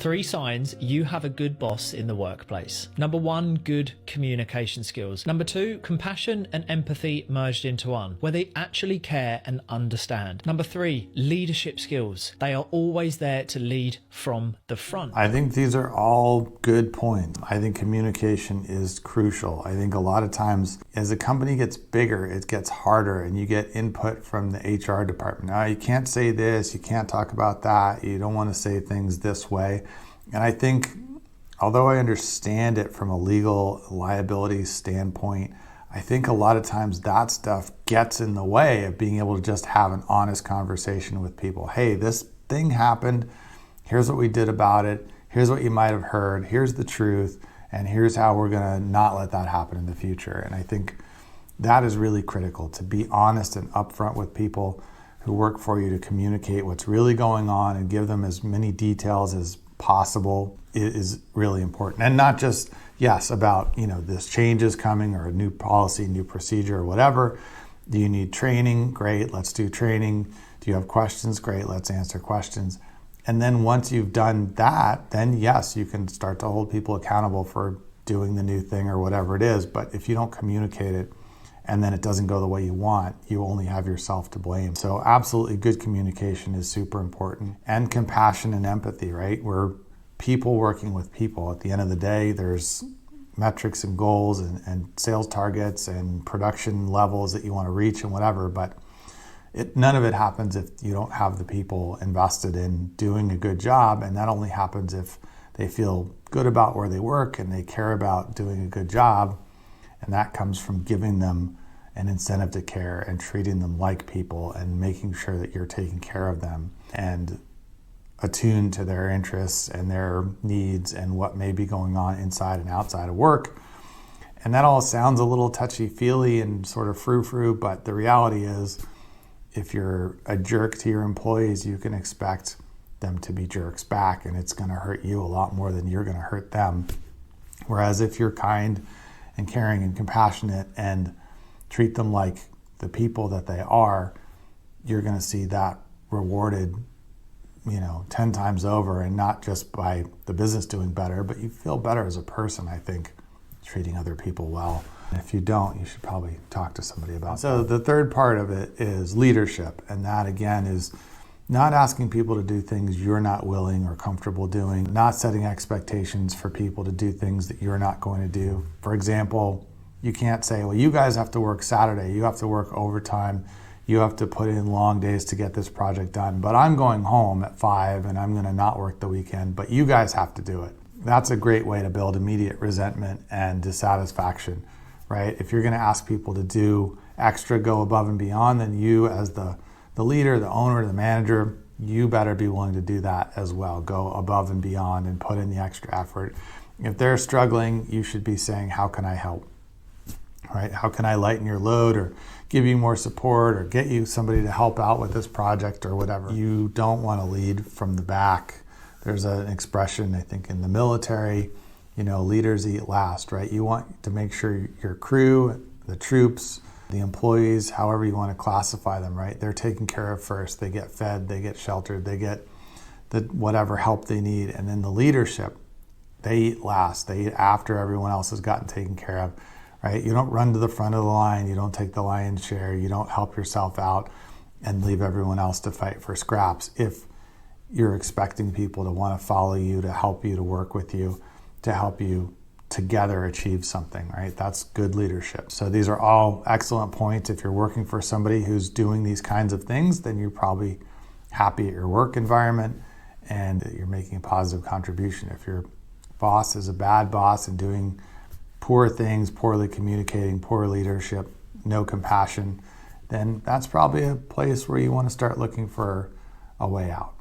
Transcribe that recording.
3 signs you have a good boss in the workplace. Number 1, good communication skills. Number 2, compassion and empathy merged into one, where they actually care and understand. Number 3, leadership skills. They are always there to lead from the front. I think these are all good points. I think communication is crucial. I think a lot of times as a company gets bigger, it gets harder and you get input from the HR department. Now, you can't say this, you can't talk about that, you don't want to say things this way. And I think, although I understand it from a legal liability standpoint, I think a lot of times that stuff gets in the way of being able to just have an honest conversation with people. Hey, this thing happened. Here's what we did about it. Here's what you might have heard. Here's the truth. And here's how we're going to not let that happen in the future. And I think that is really critical, to be honest and upfront with people who work for you, to communicate what's really going on and give them as many details as possible is really important. And not just, yes, about, this change is coming or a new policy, new procedure or whatever. Do you need training? Great, let's do training. Do you have questions? Great, let's answer questions. And then once you've done that, then yes, you can start to hold people accountable for doing the new thing or whatever it is. But if you don't communicate it and then it doesn't go the way you want, you only have yourself to blame. So absolutely good communication is super important. And compassion and empathy, right? We're people working with people. At the end of the day, there's metrics and goals and sales targets and production levels that you want to reach and whatever, but none of it happens if you don't have the people invested in doing a good job. And that only happens if they feel good about where they work and they care about doing a good job. And that comes from giving them an incentive to care and treating them like people and making sure that you're taking care of them and attuned to their interests and their needs and what may be going on inside and outside of work. And that all sounds a little touchy-feely and sort of frou-frou, but the reality is, if you're a jerk to your employees, you can expect them to be jerks back, and it's going to hurt you a lot more than you're going to hurt them. Whereas if you're kind and caring and compassionate and treat them like the people that they are, you're going to see that rewarded 10 times over, and not just by the business doing better, but you feel better as a person, I think, treating other people well. If you don't, you should probably talk to somebody about it. So the third part of it is leadership. And that, again, is not asking people to do things you're not willing or comfortable doing, not setting expectations for people to do things that you're not going to do. For example, you can't say, well, you guys have to work Saturday, you have to work overtime, you have to put in long days to get this project done, but I'm going home at 5 and I'm going to not work the weekend, but you guys have to do it. That's a great way to build immediate resentment and dissatisfaction. Right? If you're going to ask people to do extra, go above and beyond, then you as the leader, the owner, the manager, you better be willing to do that as well. Go above and beyond and put in the extra effort. If they're struggling, you should be saying, how can I help? Right? How can I lighten your load or give you more support or get you somebody to help out with this project or whatever? You don't want to lead from the back. There's an expression, I think, in the military, leaders eat last, right? You want to make sure your crew, the troops, the employees, however you want to classify them, right? They're taken care of first. They get fed, they get sheltered, they get the whatever help they need. And then the leadership, they eat last. They eat after everyone else has gotten taken care of, right? You don't run to the front of the line. You don't take the lion's share. You don't help yourself out and leave everyone else to fight for scraps. If you're expecting people to want to follow you, to help you, to work with you, to help you together achieve something, right? That's good leadership. So these are all excellent points. If you're working for somebody who's doing these kinds of things, then you're probably happy at your work environment and you're making a positive contribution. If your boss is a bad boss and doing poor things, poorly communicating, poor leadership, no compassion, then that's probably a place where you want to start looking for a way out.